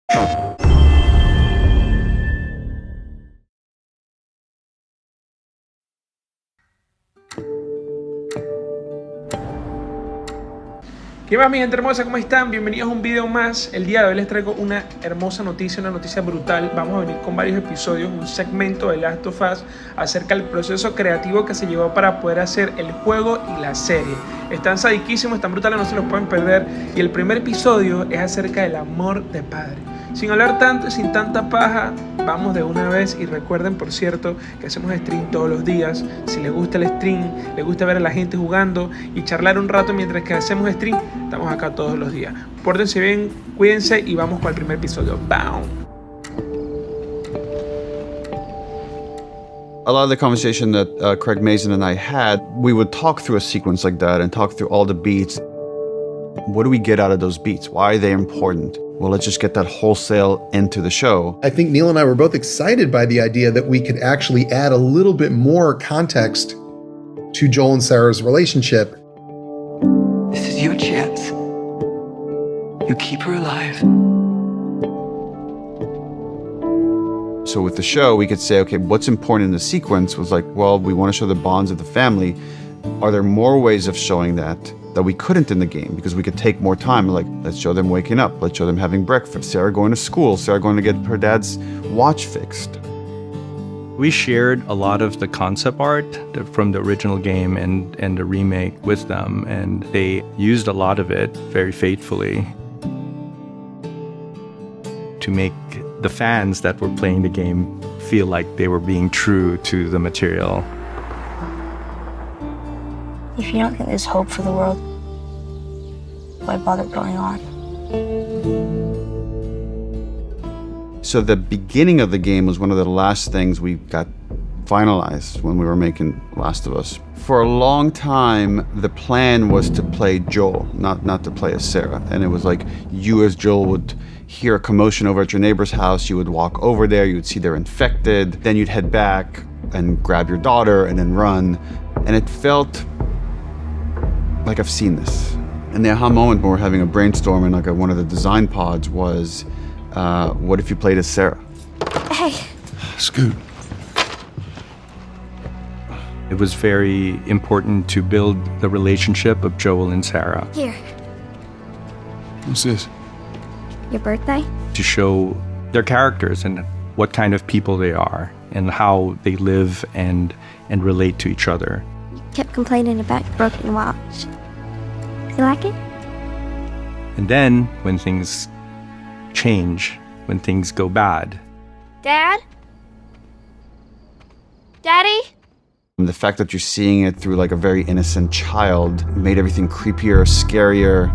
¿Qué más, mi gente hermosa? ¿Cómo están? Bienvenidos a un video más. El día de hoy les traigo una hermosa noticia, una noticia brutal. Vamos a venir con varios episodios, un segmento de Last of Us acerca del proceso creativo que se llevó para poder hacer el juego y la serie. Están sadiquísimos, están brutales, no se los pueden perder. Y el primer episodio es acerca del amor de padre. Sin hablar tanto y sin tanta paja, vamos de una vez. Y recuerden, por cierto, que hacemos stream todos los días. Si les gusta el stream, les gusta ver a la gente jugando y charlar un rato mientras que hacemos stream, estamos acá todos los días. Pórtense bien, cuídense y vamos con el primer episodio. ¡Bam! A lot of the conversation that Craig Mazin and I had, we would talk through a sequence like that and talk through all the beats. What do we get out of those beats? Why are they important? Well, let's just get that wholesale into the show. I think Neil and I were both excited by the idea that we could actually add a little bit more context to Joel and Sarah's relationship. This is your chance. You keep her alive. So with the show, we could say, okay, what's important in the sequence was like, well, we want to show the bonds of the family. Are there more ways of showing that we couldn't in the game? Because we could take more time, like, let's show them waking up, let's show them having breakfast, Sarah going to school, Sarah going to get her dad's watch fixed. We shared a lot of the concept art from the original game and the remake with them, and they used a lot of it very faithfully to make the fans that were playing the game feel like they were being true to the material. If you don't think there's hope for the world, why bother going on? So the beginning of the game was one of the last things we got finalized when we were making Last of Us. For a long time, the plan was to play Joel, not to play as Sarah. And it was like you as Joel would hear a commotion over at your neighbor's house, you would walk over there, you would see they're infected, then you'd head back and grab your daughter and then run. And it felt like I've seen this. And the aha moment when we're having a brainstorm in like one of the design pods was, what if you played as Sarah? Hey. Scoot. It was very important to build the relationship of Joel and Sarah. Here. What's this? Your birthday? To show their characters and what kind of people they are and how they live and relate to each other. You kept complaining about your broken watch. You like it? And then when things change, when things go bad. Dad? Daddy? The fact that you're seeing it through like a very innocent child made everything creepier, scarier.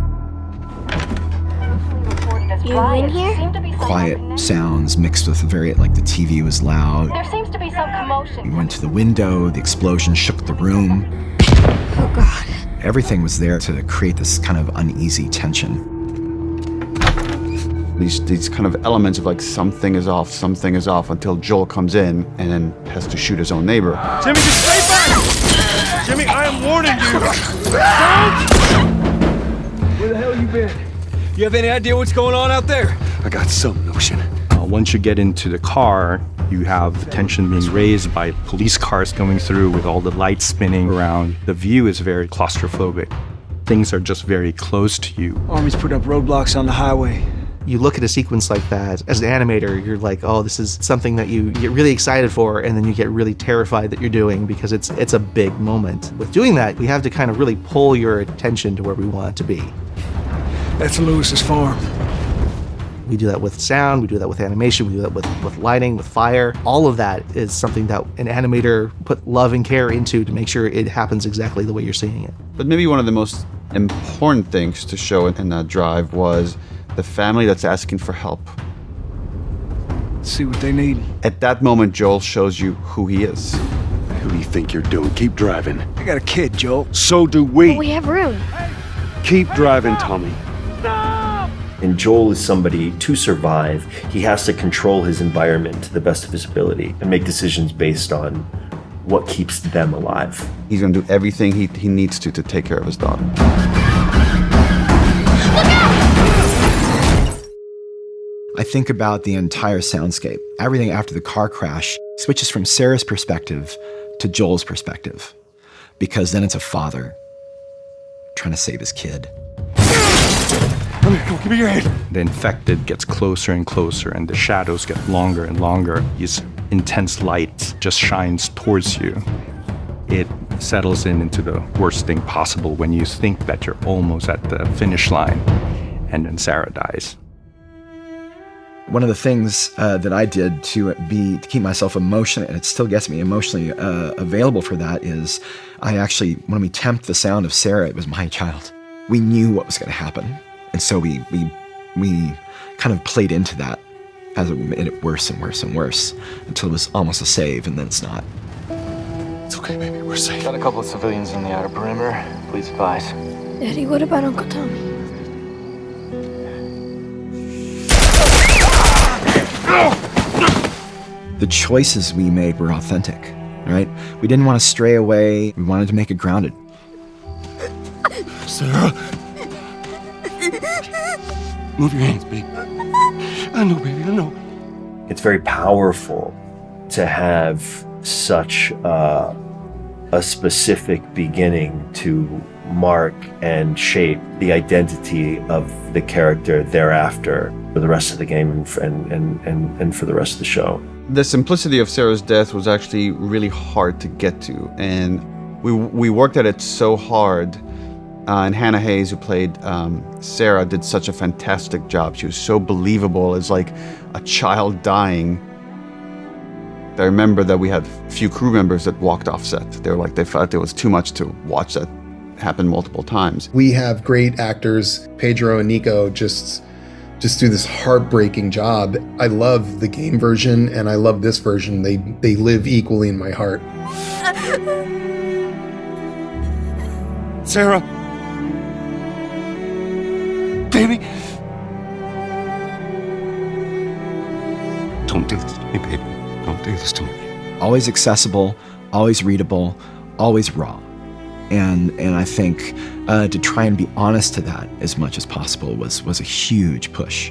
You in here? Quiet sounds mixed with the TV was loud. There seems to be some commotion. We went to the window, the explosion shook the room. Oh, God. Everything was there to create this kind of uneasy tension. These kind of elements of like something is off until Joel comes in and then has to shoot his own neighbor. Jimmy, just stay back! Jimmy, I am warning you! Don't! Where the hell you been? You have any idea what's going on out there? I got some notion. Once you get into the car, you have tension being raised by police cars going through with all the lights spinning around. The view is very claustrophobic. Things are just very close to you. Army's putting up roadblocks on the highway. You look at a sequence like that, as an animator, you're like, oh, this is something that you get really excited for, and then you get really terrified that you're doing because it's a big moment. With doing that, we have to kind of really pull your attention to where we want it to be. That's Lewis's farm. We do that with sound, we do that with animation, we do that with lighting, with fire. All of that is something that an animator put love and care into to make sure it happens exactly the way you're seeing it. But maybe one of the most important things to show in that drive was the family that's asking for help. Let's see what they need. At that moment, Joel shows you who he is. Who do you think you're doing? Keep driving. I got a kid, Joel. So do we. But we have room. Keep driving, Tommy. And Joel is somebody, to survive, he has to control his environment to the best of his ability and make decisions based on what keeps them alive. He's gonna do everything he needs to take care of his daughter. I think about the entire soundscape. Everything after the car crash switches from Sarah's perspective to Joel's perspective, because then it's a father trying to save his kid. Come here, give me your hand. The infected gets closer and closer, and the shadows get longer and longer. This intense light just shines towards you. It settles into the worst thing possible when you think that you're almost at the finish line, and then Sarah dies. One of the things that I did to keep myself emotionally, and it still gets me emotionally available for that, is I actually, when we temped the sound of Sarah, it was my child. We knew what was going to happen, and so we kind of played into that as it made it worse and worse and worse until it was almost a save, and then it's not. It's okay, baby. We're safe. Got a couple of civilians in the outer perimeter. Please advise. Daddy, what about Uncle Tommy? The choices we made were authentic, right? We didn't want to stray away. We wanted to make it grounded. Sarah. Move your hands, baby. I know, baby, I know. It's very powerful to have such a specific beginning to mark and shape the identity of the character thereafter for the rest of the game and for the rest of the show. The simplicity of Sarah's death was actually really hard to get to, and we worked at it so hard. And Hannah Hayes, who played Sarah, did such a fantastic job. She was so believable as like a child dying. I remember that we had a few crew members that walked off set. They felt it was too much to watch that happen multiple times. We have great actors. Pedro and Nico just do this heartbreaking job. I love the game version and I love this version. They live equally in my heart. Sarah. Baby. Don't do this to me, baby. Don't do this to me. Always accessible, always readable, always raw. And I think to try and be honest to that as much as possible was a huge push.